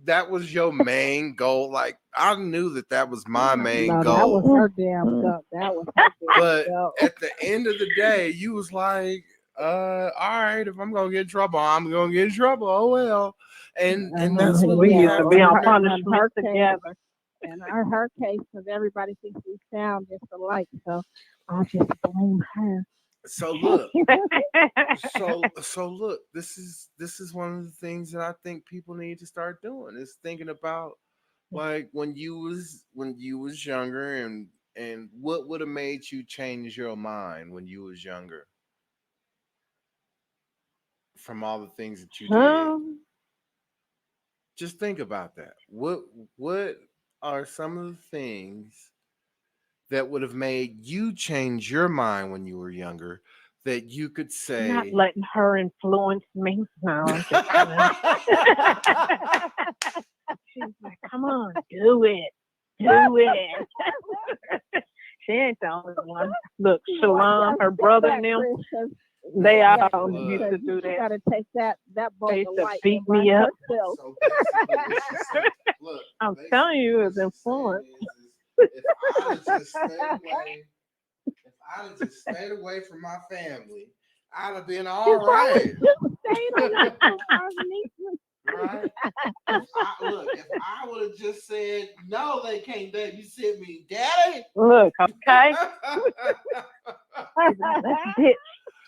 that was your main goal. Like I knew that was my main No, that was goal. her damn goal. That was her damn But goal. at the end of the day, you was like, all right, if I'm gonna get in trouble, I'm gonna get in trouble. Oh well. And that's what We we used Yeah, to have to be on remember. in punishment her case, together. in her case, because everybody thinks we sound just alike, so I'll just blame her. So look, look, this is one of the things that I think people need to start doing is thinking about like when you was younger and what would have made you change your mind when you was younger from all the things that you did. um, Just think about that. What are some of the things that would have made you change your mind when you were younger that you could not say letting her influence me. No, I'm just kidding. She's like, come on, do it. Do it. She ain't the only one. Look, Shalom, her brother and them, Chris, 'cause they yeah, all Chris, used Look, to 'cause do she that. got to take that They boulder used to light beat and run me up. herself. so basically what she's saying, look, I'm basically telling you, it what was she's saying influence. is if I'd have just stayed away, if I'd have just stayed away from my family, I'd have been all She's always right. just staying away from our nieces. Right? If I would have just said no, they can't babysit me, daddy. Look, okay? She's like, let's ditch.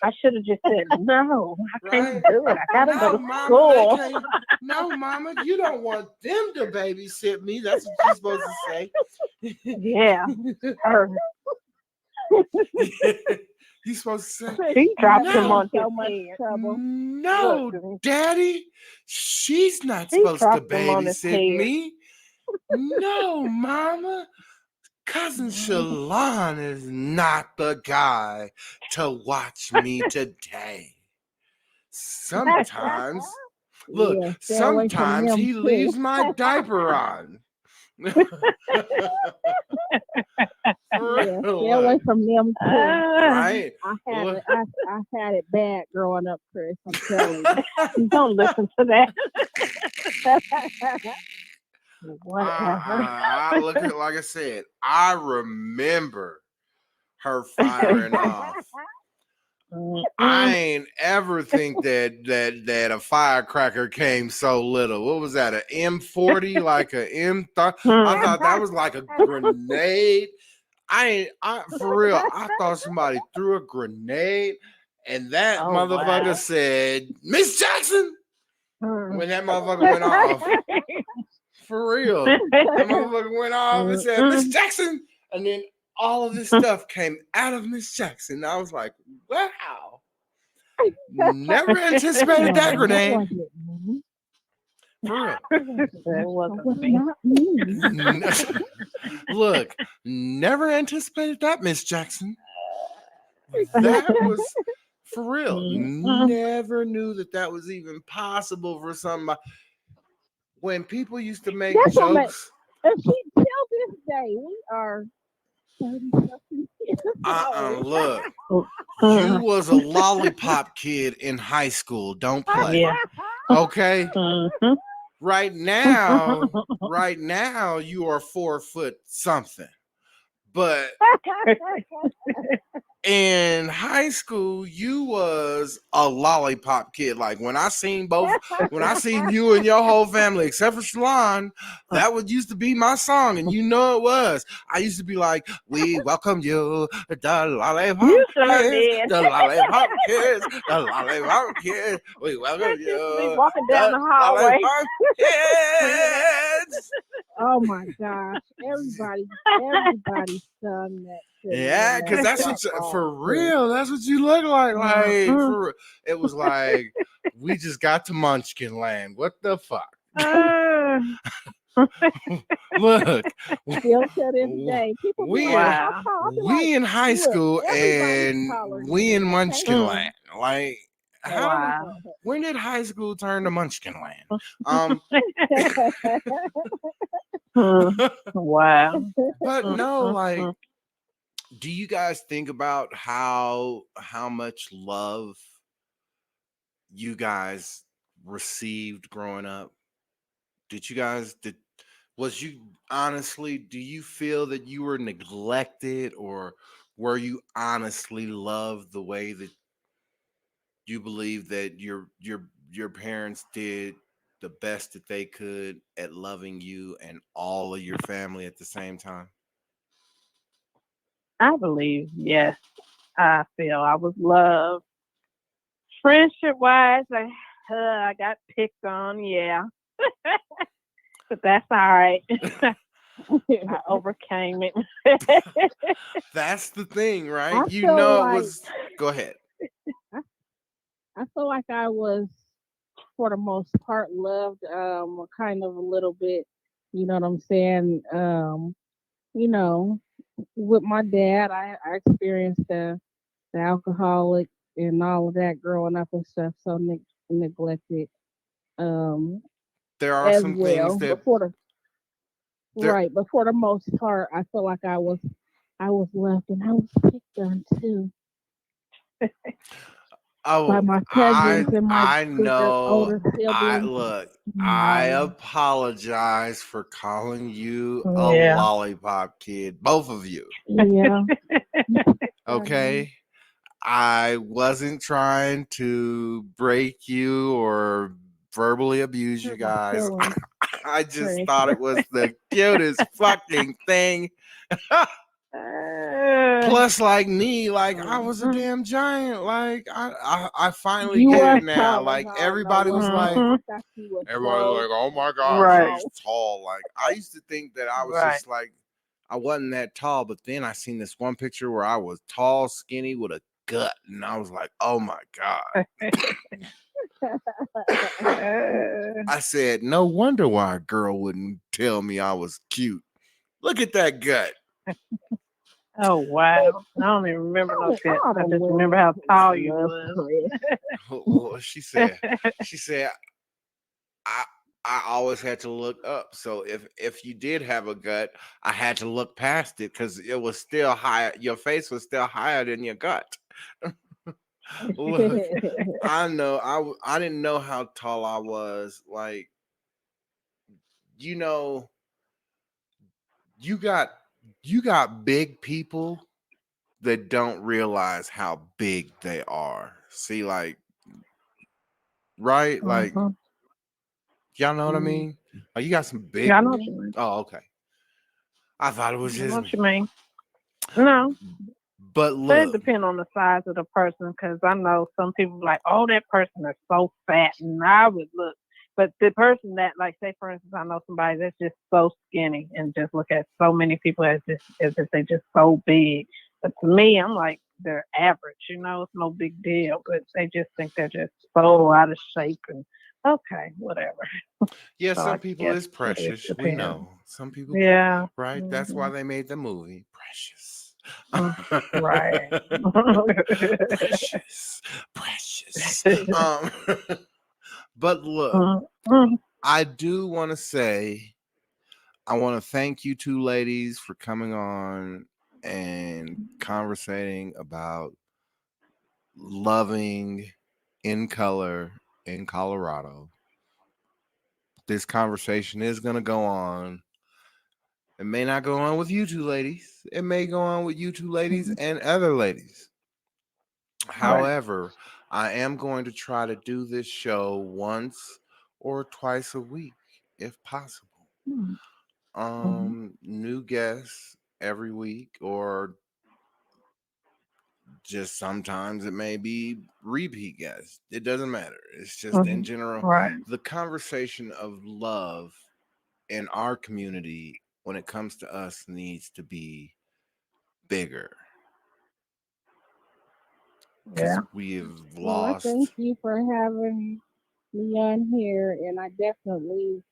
I should have just said, no, I Right? can't do it. I got to go No, to mama, they school. can't. No, mama, you don't want them to babysit me. That's what you're supposed to say. Yeah, her. You're supposed to say, She dropped him no, on his So much head. trouble. Look, no, daddy, she's not she supposed to dropped him on his babysit head. me. No, mama. Cousin Shalon is not the guy to watch me today. Sometimes, look, Yeah, stay away from sometimes them he too. leaves my diaper on. For Yeah, real, stay away look, from them too. right? I had Look. it. I had it bad growing up, Chris. I'm telling you. Don't listen to that. Whatever. I look at, like I said, I remember her firing off. I ain't ever think that a firecracker came so little. What was that? An M40, like a M30? I thought that was like a grenade. I for real. I thought somebody threw a grenade, and that Oh, motherfucker wow. said, "Miss Jackson." When that motherfucker went off, for real, that motherfucker went off and said, "Miss Jackson," and then all of this stuff came out of Miss Jackson. I was like, "Wow." Never anticipated that No, that grenade. wasn't me. For real. That That wasn't was me. not me. Look, never anticipated that, Miss Jackson. That was for real. Never knew that was even possible for somebody. When people used to make That's what jokes, and she till this day we are 30-something years old. look, you was a lollipop kid in high school. Don't play. Yeah. Okay? Mhm. Right now, you are 4 foot something. But in high school, you was a lollipop kid. Like when I seen you and your whole family, except for Shalon, that would used to be my song, and you know it was. I used to be like, "We welcome you, the lollipop You sure kids, did. the lollipop kids, the lollipop kids. We welcome Just be you, walking down the the hallway. lollipop kids." Oh my gosh. Everybody sung that to me Yeah, and because that that's stuff what all for through. real. That's what you look like. Like Mhm. it was like we just got to Munchkin Land. What the fuck? Look, Still to this w- day. People be we like, in how Wow. tall? I be like, we in high look, school everybody's and taller than we in me, okay? Munchkin Land. Like how? Wow. When did high school turn to Munchkin Land? Um, Wow. but no, like, do you guys think about how much love you guys received growing up? Did was you honestly, do you feel that you were neglected, or were you honestly loved the way that you believe that your parents did the best that they could at loving you and all of your family at the same time? I believe, yes. I feel I was loved. Friendship wise, I got picked on, yeah. But that's all right. I overcame it. That's the thing, right? I You feel know it like was. Go ahead. I, I feel like I was for the most part loved kind of a little bit, you know what I'm saying? You know, with my dad I experienced the alcoholic and all of that growing up and stuff, so neglected um There are as some things well. that there. But for the most part I feel like I was left and I was picked on too by Oh, my cousins and my I bigger know. older I siblings. look. I No. apologize for calling you a Yeah. lollipop kid, both of you. Yeah. Okay, I wasn't trying to break you or verbally abuse you Hurt my guys. feelings. I just Right. thought it was the cutest fucking thing. Plus, like me, like I was a damn giant. Like I finally You get were it now. taller. Like No, no, everybody was wasn't like, I? Mhm. I thought you were everybody was slow, like, oh my gosh, Right. she's tall. Like I used to think that I was Right. just like I wasn't that tall, but then I seen this one picture where I was tall, skinny with a gut, and I was like, oh my god. I said, no wonder why a girl wouldn't tell me I was cute. Look at that gut. Oh wow! I don't even remember no gut. I just remember how tall you was. Well, she said, I I always had to look up. So if you did have a gut, I had to look past it because it was still higher. Your face was still higher than your gut. Look, I know I didn't know how tall I was. Like, you know, you got big people that don't realize how big they are. See, like, right? Like, Mhm. y'all know what I mean? Oh, you got some big. Yeah, I know what you mean. Oh, okay. I thought it was I know just what me. you mean. No, But but it look, depends on the size of the person. Because I know some people like, oh, that person is so fat, and I would look. But the person that, like, say for instance, I know somebody that's just so skinny, and just look at so many people as if they just so big. But to me, I'm like they're average. It's no big deal. But they just think they're just so out of shape, and okay, whatever. yeah, So some I people guess is it precious. We depends. know some people, Yeah. right? That's why Hmm. they made the movie Precious. Right. Precious, precious. Um, but look, Mhm. I do want to say I want to thank you two ladies for coming on and conversating about loving in color in Colorado. This conversation is going to go on. It may not go on with you two ladies. It may go on with you two ladies and other ladies. Right. However, I am going to try to do this show once or twice a week if possible. Mhm. New guests every week, or just sometimes it may be repeat guests. It doesn't matter. It's just in Mhm. general Right. the conversation of love in our community when it comes to us needs to be bigger because Yeah. we've Well, I thank lost. you for having me on here, and I definitely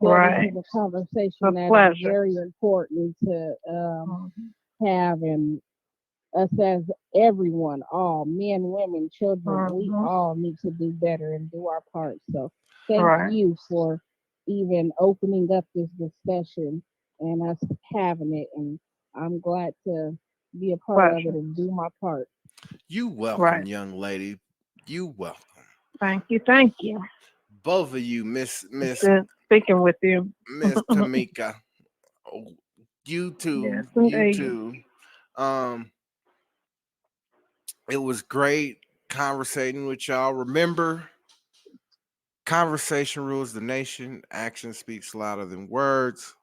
feel this Right. is a A conversation that is pleasure. very important to Mhm. have, and us as everyone, all men, women, children, we Mhm. all need to do better and do our part. So thank Right. you for even opening up this discussion and us having it. And I'm glad to be a part of it Pleasure. and do my part. You welcome, Right. young lady. You welcome. Thank you. Thank you. Both of you, It's good speaking with you. Miss Tamika. Oh, you too. Yes, You indeed. too. Um, it was great conversating with y'all. Remember, conversation rules the nation. Action speaks louder than words.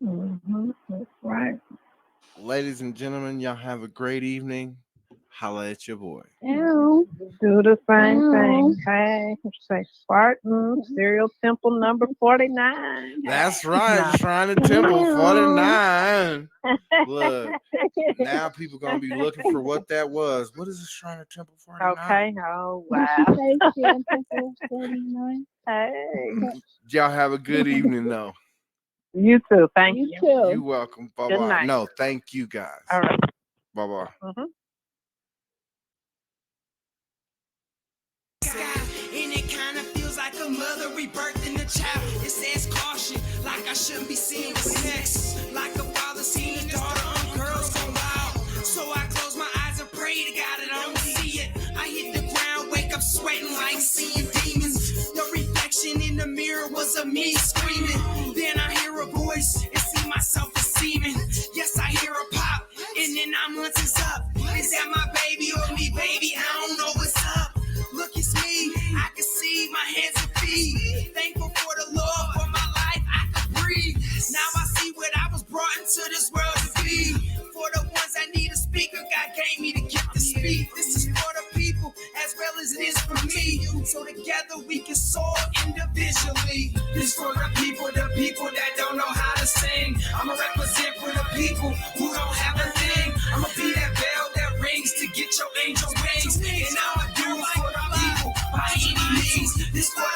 That's right. Ladies and gentlemen, y'all have a great evening. Holla at your boy. Ow, Do the same ow. thing. Hey, say Spartan Serial Temple number 49. That's Hey, right. nah. Shrine to Temple Ow. 49. Look, now people gonna be looking for what that was. What is a Shrine to Temple 49? Okay. Oh Did she wow. say Shan Temple 49? Hey. Y'all have a good evening though. You too. Thank You you. You too. welcome. Bye Good bye. night. No, thank you All guys. right. Bye bye. Mhm. Sky, and it kind of feels like a mother rebirthing a child. It says caution, like I shouldn't be seeing what's next. Like a father seeing his daughter on girls go wild. So I close my eyes and pray to God that I don't see it. I hit the ground, wake up sweating like seeing demons. The reflection in the mirror was of me screaming. Then I hear a voice and see myself deceiving. Yes, I hear a pop, and then 9 months is up. Is that my baby or me, baby? I don't know what's up. Look, it's me. I can see my hands and feet. Thankful for the Lord for my life. I can breathe. Now I see what I was brought into this world to be. For the ones that need a speaker, God gave me the gift to speak. This is for the people as well as it is for me. So together we can soar individually. This for the people that don't know how to sing. I'ma represent for the people who don't have a thing. I'ma be that bell that rings to get your angel wings. And I'ma do it for the people. This boy